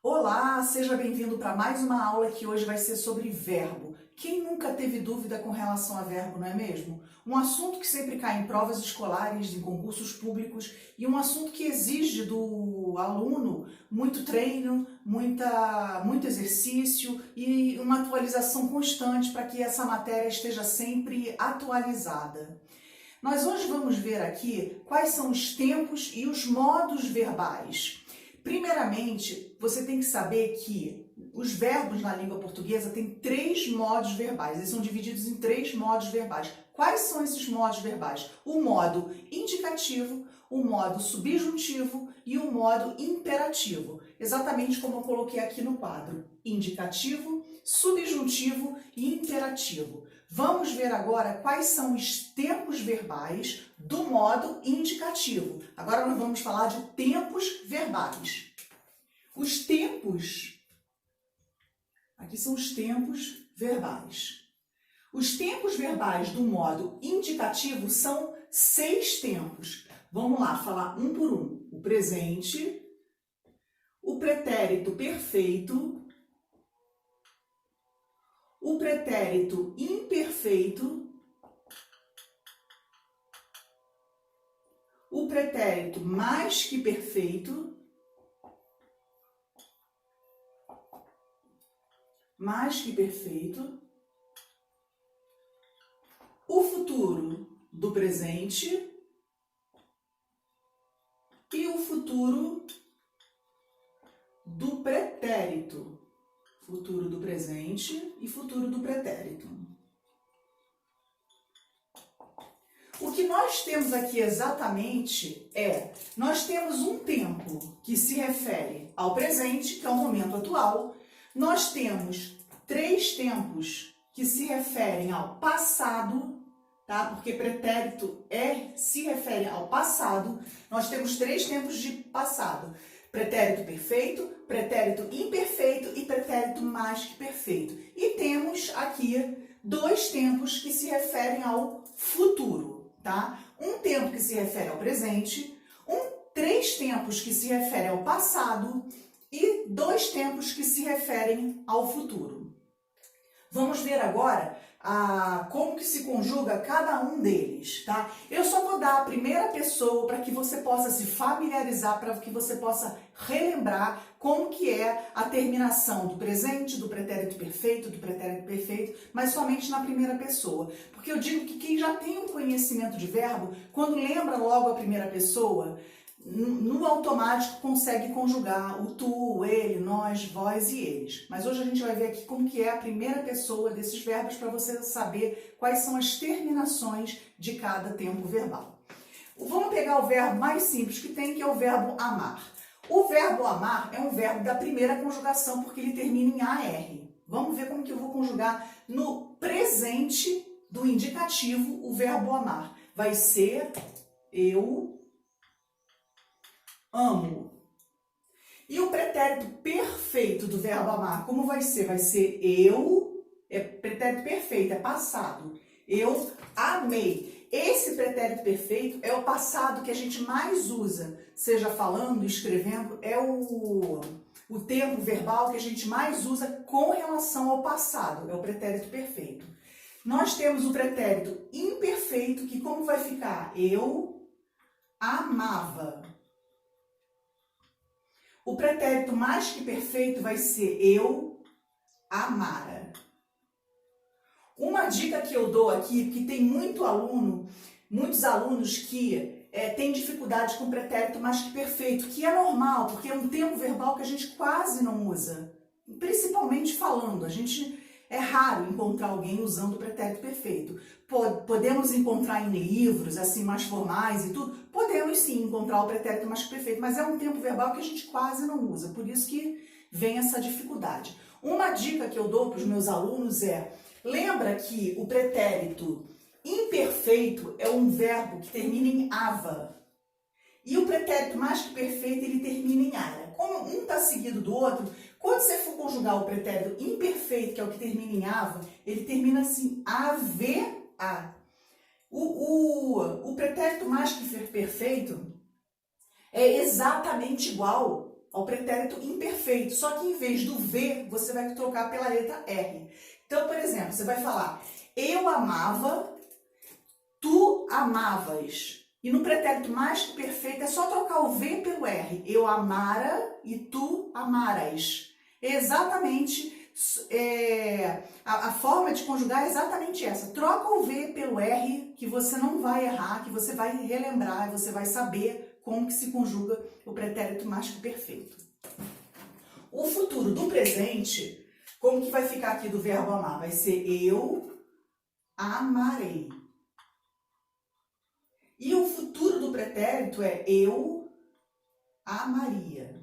Olá, seja bem-vindo para mais uma aula que hoje vai ser sobre verbo. Quem nunca teve dúvida com relação a verbo, não é mesmo? Um assunto que sempre cai em provas escolares, em concursos públicos e um assunto que exige do aluno muito treino, muito exercício e uma atualização constante para que essa matéria esteja sempre atualizada. Nós hoje vamos ver aqui quais são os tempos e os modos verbais. Primeiramente, você tem que saber que os verbos na língua portuguesa têm 3 modos verbais. Eles são divididos em 3 modos verbais. Quais são esses modos verbais? O modo indicativo, o modo subjuntivo e o modo imperativo. Exatamente como eu coloquei aqui no quadro. Indicativo, subjuntivo e imperativo. Vamos ver agora quais são os tempos verbais do modo indicativo. Agora nós vamos falar de tempos verbais. Os tempos, aqui são os tempos verbais. Os tempos verbais do modo indicativo são 6 tempos. Vamos lá, falar um por um. O presente, o pretérito perfeito, o pretérito imperfeito, o pretérito mais que perfeito, o futuro do presente e o futuro do pretérito. Futuro do presente e futuro do pretérito. O que nós temos aqui exatamente nós temos um tempo que se refere ao presente, que é o momento atual. Nós temos 3 tempos que se referem ao passado, tá? Porque pretérito se refere ao passado. Nós temos 3 tempos de passado. Pretérito perfeito, pretérito imperfeito e pretérito mais que perfeito. E temos aqui 2 tempos que se referem ao futuro, tá? Um tempo que se refere ao presente, 3 tempos que se referem ao passado e 2 tempos que se referem ao futuro. Vamos ver agora como que se conjuga cada um deles, tá? Eu só vou dar a primeira pessoa para que você possa se familiarizar, para que você possa relembrar como que é a terminação do presente, do pretérito perfeito, mas somente na primeira pessoa. Porque eu digo que quem já tem um conhecimento de verbo, quando lembra logo a primeira pessoa, no automático consegue conjugar o tu, o ele, nós, vós e eles. Mas hoje a gente vai ver aqui como que é a primeira pessoa desses verbos para você saber quais são as terminações de cada tempo verbal. Vamos pegar o verbo mais simples que tem, que é o verbo amar. O verbo amar é um verbo da primeira conjugação porque ele termina em AR. Vamos ver como que eu vou conjugar no presente do indicativo o verbo amar. Vai ser eu amo. E o pretérito perfeito do verbo amar, como vai ser? Vai ser eu, pretérito perfeito, é passado. Eu amei. Esse pretérito perfeito é o passado que a gente mais usa, seja falando, escrevendo, é o tempo verbal que a gente mais usa com relação ao passado, é o pretérito perfeito. Nós temos o pretérito imperfeito, que como vai ficar? Eu amava. O pretérito mais que perfeito vai ser eu amara. Uma dica que eu dou aqui, porque tem muitos alunos que têm dificuldade com o pretérito mais que perfeito, que é normal, porque é um tempo verbal que a gente quase não usa. Principalmente falando, é raro encontrar alguém usando o pretérito perfeito. Podemos encontrar em livros, assim, mais formais e tudo. Podemos sim encontrar o pretérito mais que perfeito, mas é um tempo verbal que a gente quase não usa. Por isso que vem essa dificuldade. Uma dica que eu dou para os meus alunos lembra que o pretérito imperfeito é um verbo que termina em ava. E o pretérito mais que perfeito, ele termina em ara. Como um está seguido do outro, quando você for conjugar o pretérito imperfeito, que é o que termina em ava, ele termina assim, ava. O pretérito mais que perfeito é exatamente igual ao pretérito imperfeito, só que em vez do V, você vai trocar pela letra R. Então, por exemplo, você vai falar, eu amava, tu amavas. E no pretérito mais que perfeito é só trocar o V pelo R. Eu amara e tu amaras. Exatamente, a forma de conjugar é exatamente essa. Troca o V pelo R, que você não vai errar, que você vai relembrar, você vai saber como que se conjuga o pretérito mais que perfeito. O futuro do presente, como que vai ficar aqui do verbo amar? Vai ser eu amarei. E o futuro do pretérito é eu amaria.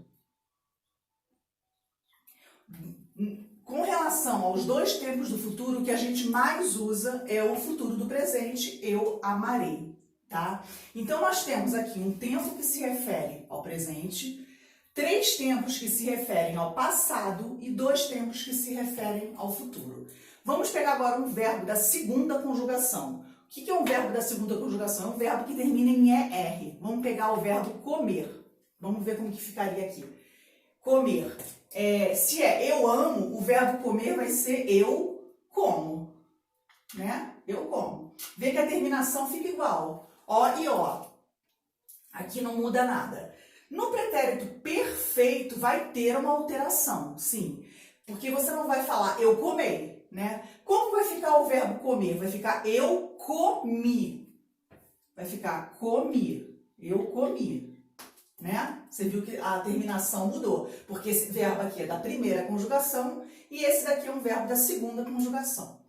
Com relação aos dois tempos do futuro, o que a gente mais usa é o futuro do presente, eu amarei, tá? Então, nós temos aqui um tempo que se refere ao presente, 3 tempos que se referem ao passado e 2 tempos que se referem ao futuro. Vamos pegar agora um verbo da segunda conjugação. O que é um verbo da segunda conjugação? É um verbo que termina em ER. Vamos pegar o verbo comer. Vamos ver como que ficaria aqui. Comer. Se é eu amo, o verbo comer vai ser eu como. Né? Eu como. Vê que a terminação fica igual. O e O. Aqui não muda nada. No pretérito perfeito vai ter uma alteração, sim. Porque você não vai falar eu comei, né? Como vai ficar o verbo comer? Vai ficar eu comi. Vai ficar comi. Eu comi. Né? Você viu que a terminação mudou. Porque esse verbo aqui é da primeira conjugação e esse daqui é um verbo da segunda conjugação.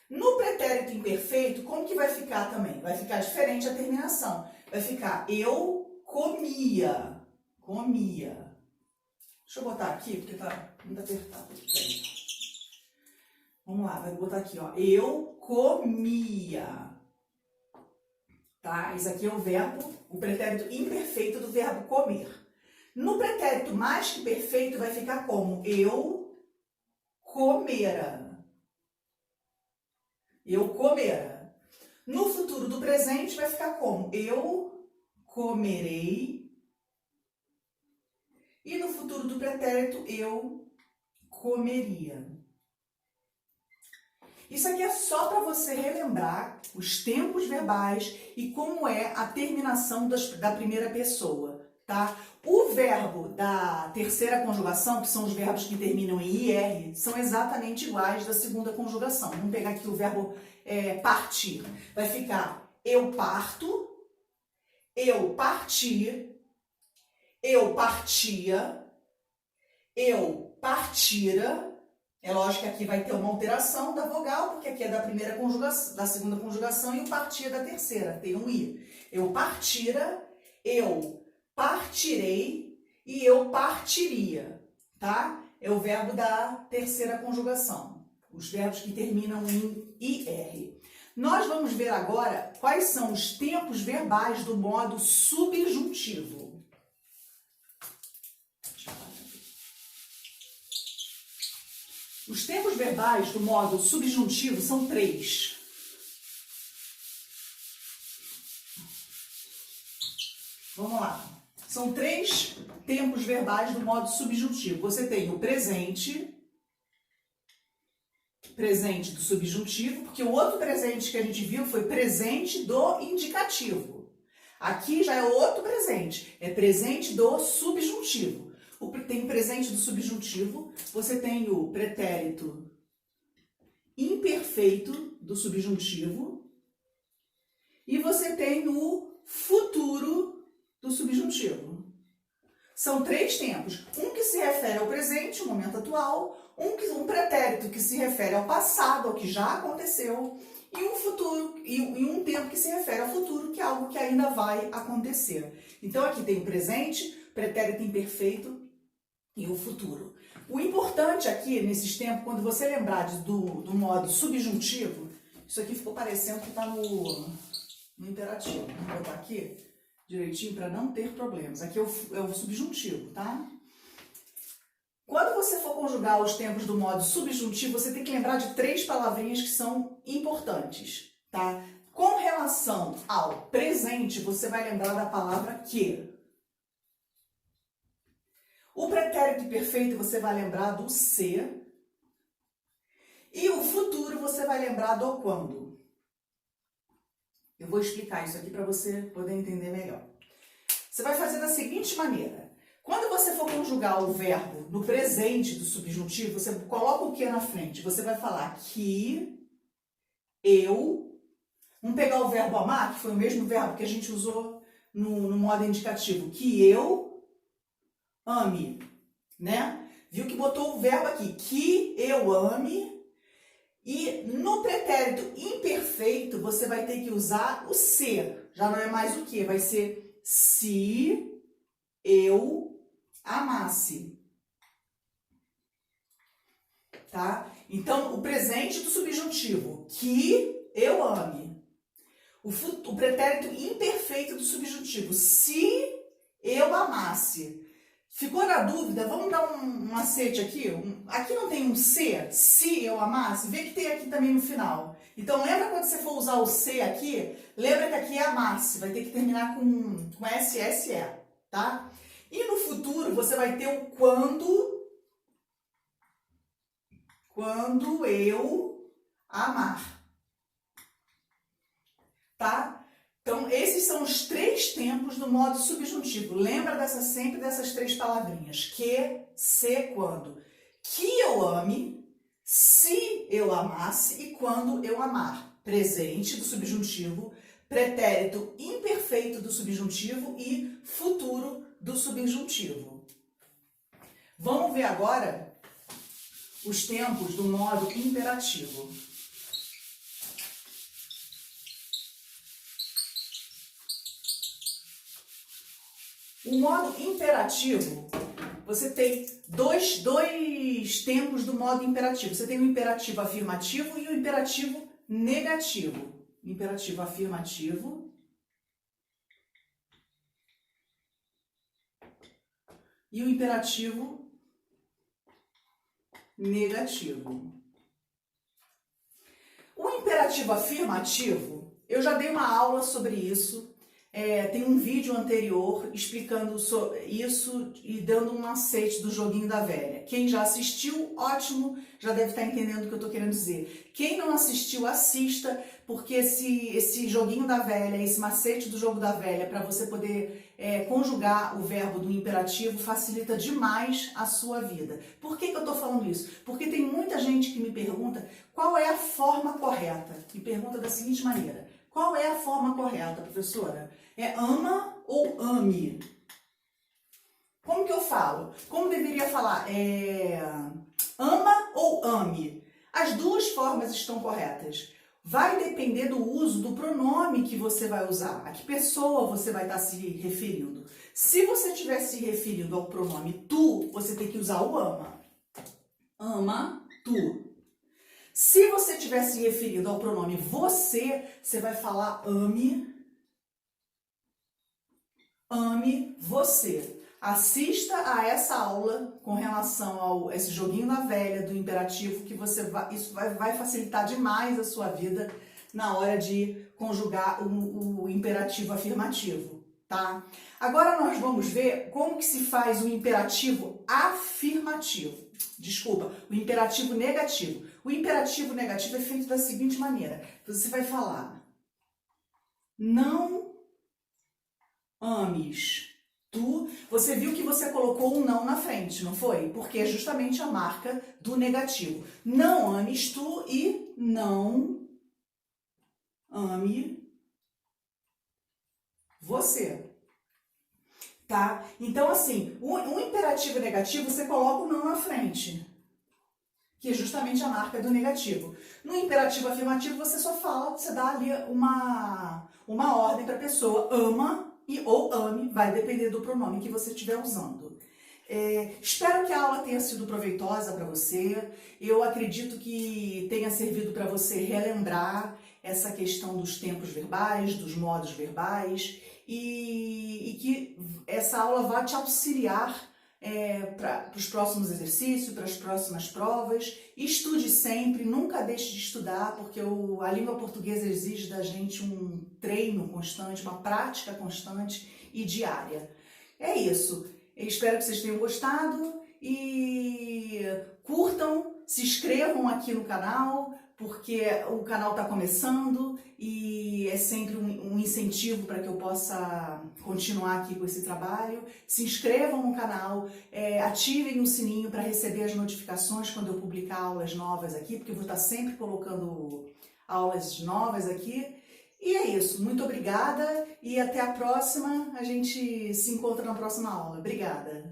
No pretérito imperfeito, como que vai ficar também? Vai ficar diferente a terminação. Vai ficar eu comia. Comia. Deixa eu botar aqui, porque tá muito apertado. Vamos lá, vai botar aqui, ó. Eu comia. Tá? Isso aqui é o verbo, o pretérito imperfeito do verbo comer. No pretérito mais que perfeito vai ficar como? Eu comera. Eu comera. No futuro do presente vai ficar como? Eu comerei. E no futuro do pretérito, eu comeria. Isso aqui é só para você relembrar os tempos verbais e como é a terminação da primeira pessoa, tá? O verbo da terceira conjugação, que são os verbos que terminam em IR, são exatamente iguais da segunda conjugação. Vamos pegar aqui o verbo partir. Vai ficar eu parto, eu parti, eu partia, eu partira. É lógico que aqui vai ter uma alteração da vogal, porque aqui é da primeira conjugação, da segunda conjugação e o partir é da terceira, tem um i. Eu partira, eu partirei e eu partiria, tá? É o verbo da terceira conjugação, os verbos que terminam em IR. Nós vamos ver agora quais são os tempos verbais do modo subjuntivo. Os tempos verbais do modo subjuntivo são 3. Vamos lá. São 3 tempos verbais do modo subjuntivo. Você tem o presente do subjuntivo, porque o outro presente que a gente viu foi presente do indicativo. Aqui já é outro presente, é presente do subjuntivo. Tem o presente do subjuntivo, você tem o pretérito imperfeito do subjuntivo e você tem o futuro do subjuntivo. São 3 tempos. Um que se refere ao presente, o momento atual, um pretérito que se refere ao passado, ao que já aconteceu, e um futuro, e um tempo que se refere ao futuro, que é algo que ainda vai acontecer. Então aqui tem o presente, pretérito imperfeito e o futuro. O importante aqui, nesses tempos, quando você lembrar do modo subjuntivo, isso aqui ficou parecendo que está no imperativo. Vou botar aqui direitinho para não ter problemas. Aqui é o subjuntivo, tá? Quando você for conjugar os tempos do modo subjuntivo, você tem que lembrar de 3 palavrinhas que são importantes, tá? Com relação ao presente, você vai lembrar da palavra que. O pretérito imperfeito você vai lembrar do se. E o futuro você vai lembrar do quando. Eu vou explicar isso aqui para você poder entender melhor. Você vai fazer da seguinte maneira. Quando você for conjugar o verbo no presente do subjuntivo, você coloca o que na frente? Você vai falar que eu... Vamos pegar o verbo amar, que foi o mesmo verbo que a gente usou no modo indicativo. Que eu ame, né? Viu que botou o verbo aqui. Que eu ame. E no pretérito imperfeito, você vai ter que usar o ser. Já não é mais o que, vai ser se eu amasse. Tá? Então, o presente do subjuntivo, que eu ame. O pretérito imperfeito do subjuntivo, se eu amasse. Ficou na dúvida? Vamos dar um macete aqui? Aqui não tem um se eu amasse? Vê que tem aqui também no final. Então, lembra quando você for usar o se aqui? Lembra que aqui é amasse, vai ter que terminar com SSE, tá? E no futuro, você vai ter o quando eu amar, tá? Então, esses são os 3 tempos do modo subjuntivo. Lembra sempre dessas 3 palavrinhas. Que, se, quando. Que eu ame, se eu amasse e quando eu amar. Presente do subjuntivo, pretérito imperfeito do subjuntivo e futuro do subjuntivo. Vamos ver agora os tempos do modo imperativo. O modo imperativo, você tem dois tempos do modo imperativo. Você tem o imperativo afirmativo e o imperativo negativo. Imperativo afirmativo e o imperativo negativo. O imperativo afirmativo, eu já dei uma aula sobre isso. Tem um vídeo anterior explicando isso e dando um macete do joguinho da velha. Quem já assistiu, ótimo, já deve estar entendendo o que eu estou querendo dizer. Quem não assistiu, assista, porque esse joguinho da velha, esse macete do jogo da velha, para você poder conjugar o verbo do imperativo, facilita demais a sua vida. Por que eu estou falando isso? Porque tem muita gente que me pergunta qual é a forma correta. Me pergunta da seguinte maneira. Qual é a forma correta, professora? É ama ou ame? Como que eu falo? Como deveria falar? Ama ou ame? As duas formas estão corretas. Vai depender do uso do pronome que você vai usar. A que pessoa você vai estar se referindo. Se você estiver se referindo ao pronome tu, você tem que usar o ama. Ama, tu. Se você estiver se referindo ao pronome você vai falar ame, você. Assista a essa aula com relação a esse joguinho da velha do imperativo, que isso vai facilitar demais a sua vida na hora de conjugar o imperativo afirmativo, tá? Agora nós vamos ver como que se faz o imperativo afirmativo. Desculpa, o imperativo negativo. O imperativo negativo é feito da seguinte maneira. Você vai falar: não ames tu. Você viu que você colocou um não na frente, não foi? Porque é justamente a marca do negativo. Não ames tu e não ame você. Tá? Então, assim, o imperativo negativo, você coloca o não na frente, que é justamente a marca do negativo. No imperativo afirmativo, você só fala, você dá ali uma ordem para a pessoa, ama ou ame, vai depender do pronome que você estiver usando. Espero que a aula tenha sido proveitosa para você. Eu acredito que tenha servido para você relembrar essa questão dos tempos verbais, dos modos verbais, e que essa aula vai te auxiliar para os próximos exercícios, para as próximas provas. Estude sempre, nunca deixe de estudar, porque a língua portuguesa exige da gente um treino constante, uma prática constante e diária. É isso. Espero que vocês tenham gostado e curtam, se inscrevam aqui no canal, porque o canal está começando e é sempre um incentivo para que eu possa continuar aqui com esse trabalho. Se inscrevam no canal, ativem o sininho para receber as notificações quando eu publicar aulas novas aqui, porque eu vou estar sempre colocando aulas novas aqui. E é isso, muito obrigada e até a próxima, a gente se encontra na próxima aula. Obrigada!